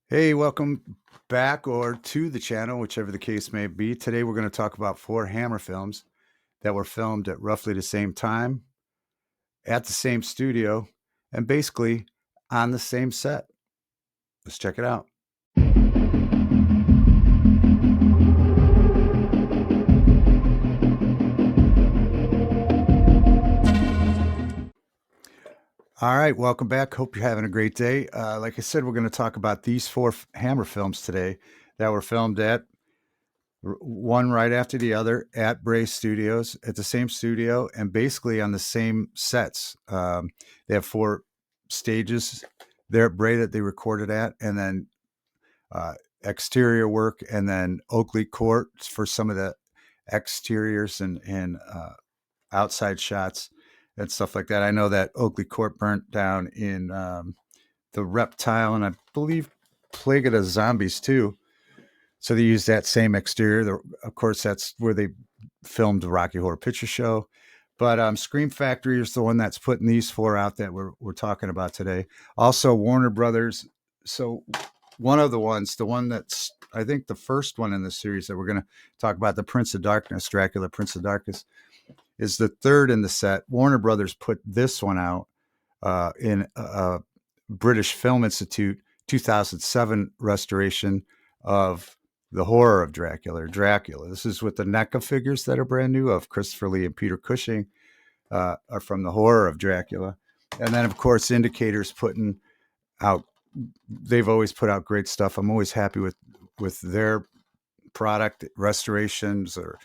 Hey, welcome back or to the channel, whichever the case may be. Today we're going to talk about four Hammer films that were filmed at roughly the same time, at the same studio, and basically on the same set. Let's check it out. All right, welcome back. Hope you're having a great day. Like I said, we're going to talk about these four Hammer films today that were filmed at one right after the other at Bray Studios at the same studio and basically on the same sets. They have four stages there at Bray that they recorded at, and then uh, exterior work, and then Oakley Court for some of the exteriors and outside shots and stuff like that. I know that Oakley Court burnt down in the Reptile, and I believe Plague of the Zombies too. So they used that same exterior. Of course, that's where they filmed the Rocky Horror Picture Show. But Scream Factory is the one that's putting these four out that we're talking about today. Also, Warner Brothers. So one of the ones, the one that's I think the first one in the series that we're going to talk about, the Prince of Darkness, Dracula, Prince of Darkness, is the third in the set. Warner Brothers put this one out in a British Film Institute 2007 restoration of the horror of Dracula or Dracula. This is with the NECA figures that are brand new of Christopher Lee and Peter Cushing are from the horror of Dracula. And then, of course, Indicator's putting out, they've always put out great stuff. I'm always happy with their product restorations or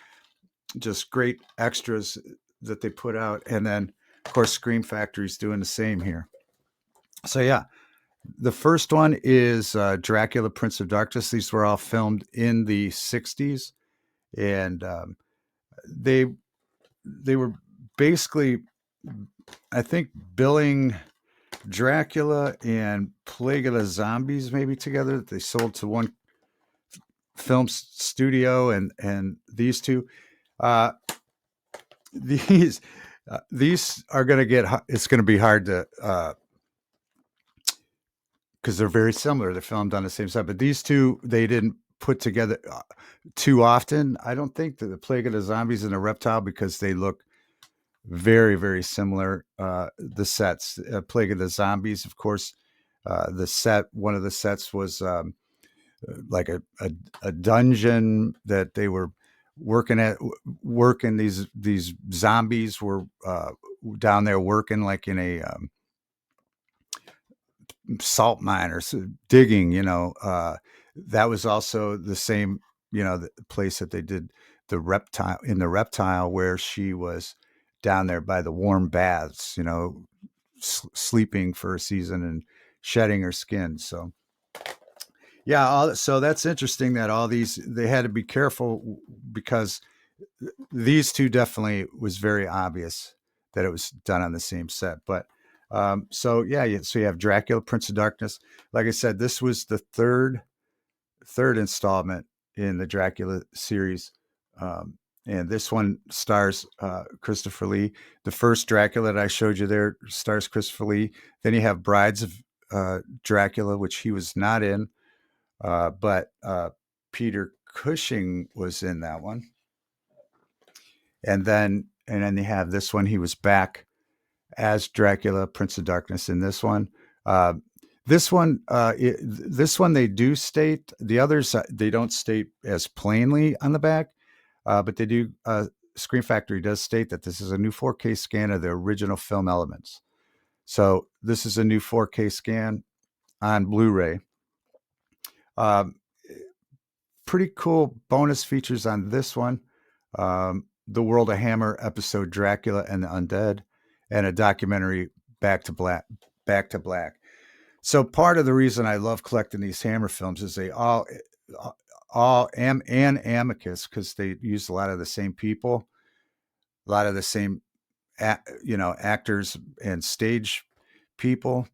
just great extras that they put out. And then, of course, Scream Factory's doing the same here. So, yeah, the first one is Dracula, Prince of Darkness. These were all filmed in the 60s. And they they were basically, I think, billing Dracula and Plague of the Zombies maybe together. They sold to one film studio, and these two. Uh, these these are going to get. It's going to be hard to because they're very similar. They're filmed on the same set, but these two they didn't put together too often. I don't think that the Plague of the Zombies and the Reptile, because they look very, very similar. The sets, Plague of the Zombies, of course. One of the sets was like a dungeon that they were working at. Working these zombies were down there working like in a salt mine or digging. That was also the same. The place that they did the reptile where she was down there by the warm baths, sleeping for a season and shedding her skin. So yeah, so that's interesting that all these they had to be careful because these two definitely was very obvious that it was done on the same set. But so yeah, so you have Dracula, Prince of Darkness. Like I said, this was the third installment in the Dracula series. And this one stars Christopher Lee. The first Dracula that I showed you there stars Christopher Lee. Then you have Brides of Dracula, which he was not in, but Peter Cushing was in that one. And then they have this one. He was back as Dracula, Prince of Darkness in this one. Uh, this one they do state. The others they don't state as plainly on the back, but they do. Screen Factory does state that this is a new 4K scan of the original film elements. So this is a new 4K scan on Blu-ray. Um, Pretty cool bonus features on this one. The World of Hammer episode Dracula and the Undead, and a documentary Back to Black. Back to Black. So part of the reason I love collecting these Hammer films is they all and Amicus, because they use a lot of the same people, a lot of the same actors and stage people,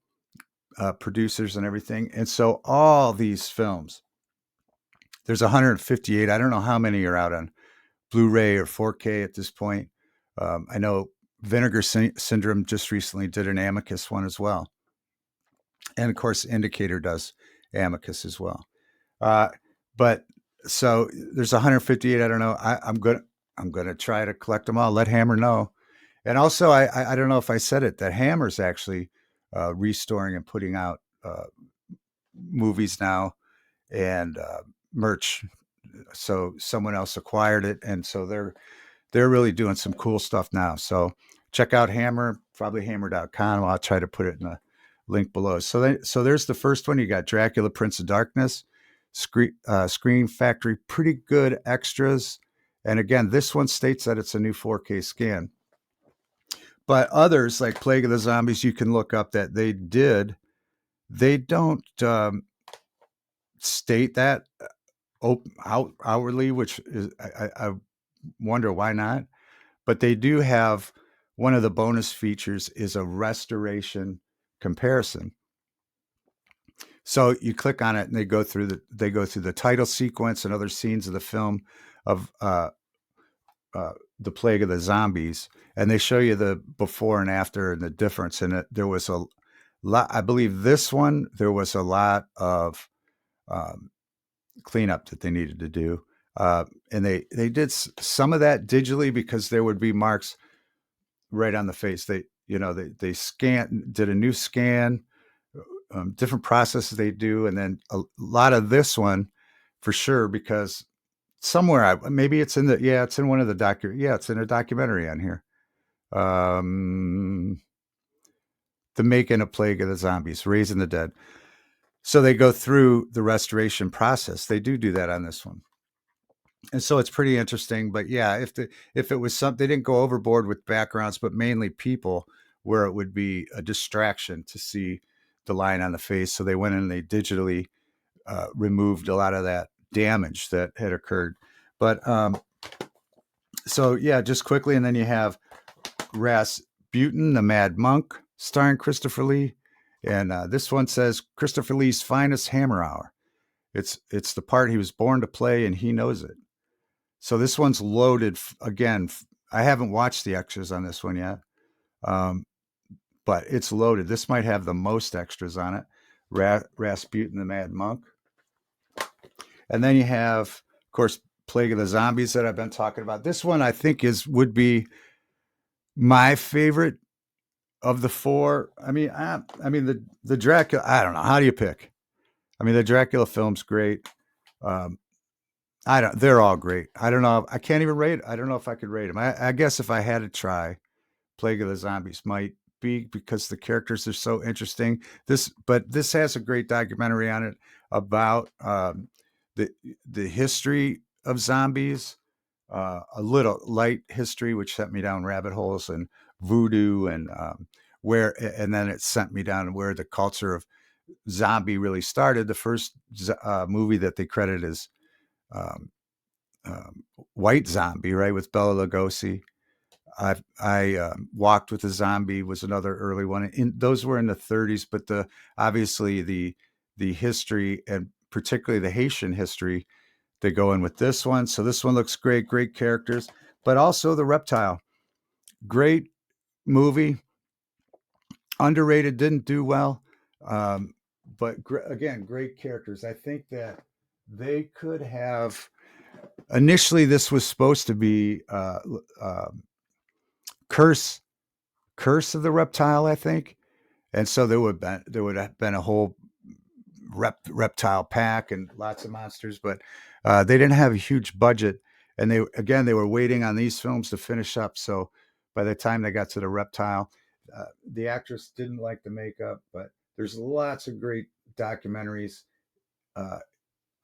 producers and everything. And so all these films, there's 158. I don't know how many are out on Blu-ray or 4K at this point. I know Vinegar Syndrome just recently did an Amicus one as well. And of course, Indicator does Amicus as well. Uh, but so there's 158. I don't know. I'm gonna try to collect them all. Let Hammer know. And also, I don't know if I said it, that Hammer's actually restoring and putting out movies now and merch. So someone else acquired it, and so they're really doing some cool stuff now. So check out Hammer, probably hammer.com. I'll try to put it in a link below. So there's the first one. You got Dracula, Prince of Darkness, Screen Factory, pretty good extras. And again, this one states that it's a new 4K scan. But others like Plague of the Zombies, you can look up that they don't state that outwardly, which is I wonder why not. But they do have one of the bonus features is a restoration comparison. So you click on it and they go through the title sequence and other scenes of the film of the Plague of the Zombies, and they show you the before and after and the difference. And there was a lot. I believe this one there was a lot of cleanup that they needed to do, and they did some of that digitally because there would be marks right on the face. They did a new scan, different processes they do, and then a lot of this one for sure because somewhere maybe it's in it's in one of the it's in a documentary on here. The Making of Plague of the Zombies, Raising the Dead. So they go through the restoration process. They do that on this one. And so it's pretty interesting. But yeah, if it was something, they didn't go overboard with backgrounds, but mainly people where it would be a distraction to see the line on the face. So they went in and they digitally removed a lot of that damage that had occurred. But so yeah, just quickly, and then you have Rasputin, the Mad Monk, starring Christopher Lee, and this one says Christopher Lee's finest hammer hour. It's the part he was born to play, and he knows it. So this one's loaded again. I haven't watched the extras on this one yet, but it's loaded. This might have the most extras on it. Rasputin, the Mad Monk, and then you have, of course, Plague of the Zombies that I've been talking about. This one I think would be my favorite of the four. I mean the Dracula. I don't know. How do you pick? I mean the Dracula film's great. They're all great. I don't know. I can't even rate. I don't know if I could rate them. I guess if I had to try, Plague of the Zombies might be because the characters are so interesting. But this has a great documentary on it about the history of zombies, a little light history, which sent me down rabbit holes and voodoo and and then it sent me down where the culture of zombie really started. The first movie that they credit is White Zombie, right, with Bela Lugosi. I Walked with a Zombie was another early one. Those were in the 30s, but obviously the history and particularly the Haitian history, they go in with this one. So this one looks great characters, but also The Reptile, great movie, underrated, didn't do well, but again, great characters. I think that they could have. Initially, this was supposed to be Curse of the Reptile, I think, and so there would have been a whole reptile pack and lots of monsters, but they didn't have a huge budget, and they were waiting on these films to finish up. So by the time they got to the Reptile, the actress didn't like the makeup, but there's lots of great documentaries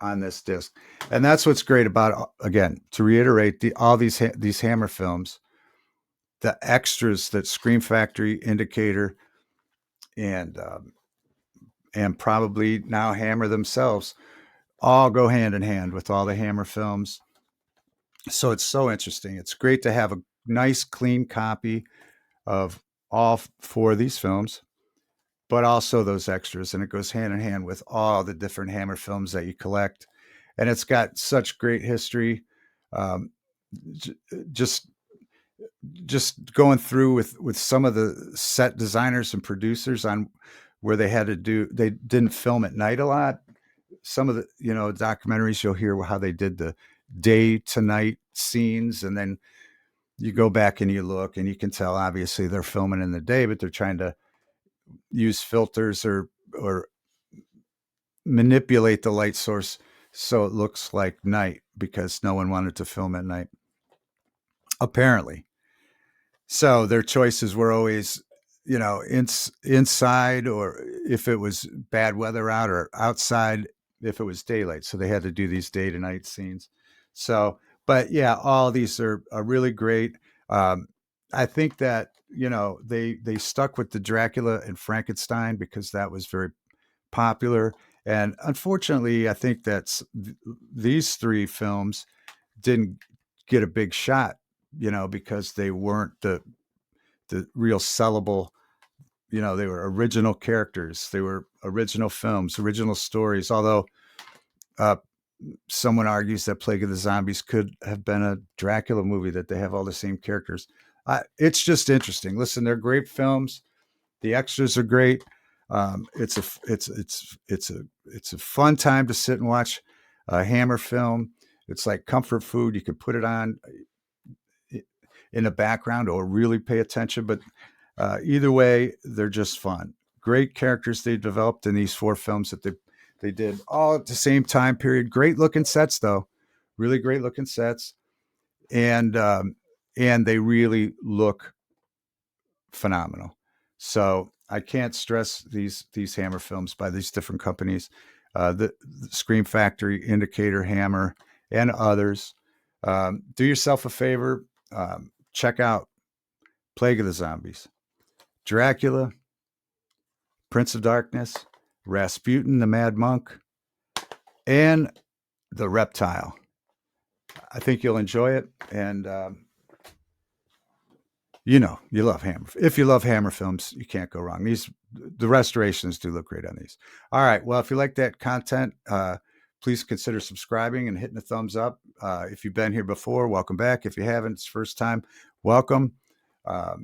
on this disc, and that's what's great about, again, to reiterate, all these Hammer films, the extras that Scream Factory, Indicator, and probably now Hammer themselves all go hand in hand with all the Hammer films. So it's so interesting. It's great to have a nice, clean copy of all four of these films, but also those extras, and it goes hand in hand with all the different Hammer films that you collect. And it's got such great history. Um, just going through with some of the set designers and producers on where they didn't film at night a lot. some of the, documentaries, you'll hear how they did the day to night scenes, and then you go back and you look and you can tell obviously they're filming in the day, but they're trying to use filters or manipulate the light source so it looks like night because no one wanted to film at night, apparently. So their choices were always, inside, or if it was bad weather out, or outside if it was daylight. So they had to do these day to night scenes. So, but yeah, all these are really great. I think that, they stuck with the Dracula and Frankenstein because that was very popular. And unfortunately, I think that these three films didn't get a big shot, because they weren't the real sellable. They were original characters, they were original films, original stories. Although uh, someone argues that Plague of the Zombies could have been a Dracula movie, that they have all the same characters. It's just interesting. Listen, they're great films. The extras are great. It's a fun time to sit and watch a Hammer film. It's like comfort food. You can put it on in the background or really pay attention. But either way, they're just fun. Great characters they developed in these four films that they did all at the same time period. Great looking sets, though, really great looking sets, and they really look phenomenal. So I can't stress these Hammer films by these different companies, the Scream Factory, Indicator, Hammer, and others. Do yourself a favor, check out Plague of the Zombies, Dracula, Prince of Darkness, Rasputin the Mad Monk, and The Reptile. I think you'll enjoy it, and you love Hammer. If you love Hammer films, you can't go wrong. The restorations do look great on these. All right. Well, if you like that content, please consider subscribing and hitting the thumbs up. If you've been here before, welcome back. If you haven't, it's first time, welcome. I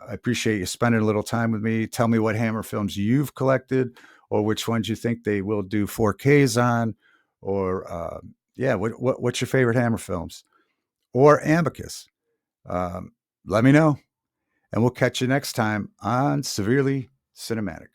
appreciate you spending a little time with me. Tell me what Hammer films you've collected, or which ones you think they will do 4Ks on, or what's your favorite Hammer films, or Amicus. Let me know, and we'll catch you next time on Severely Cinematic.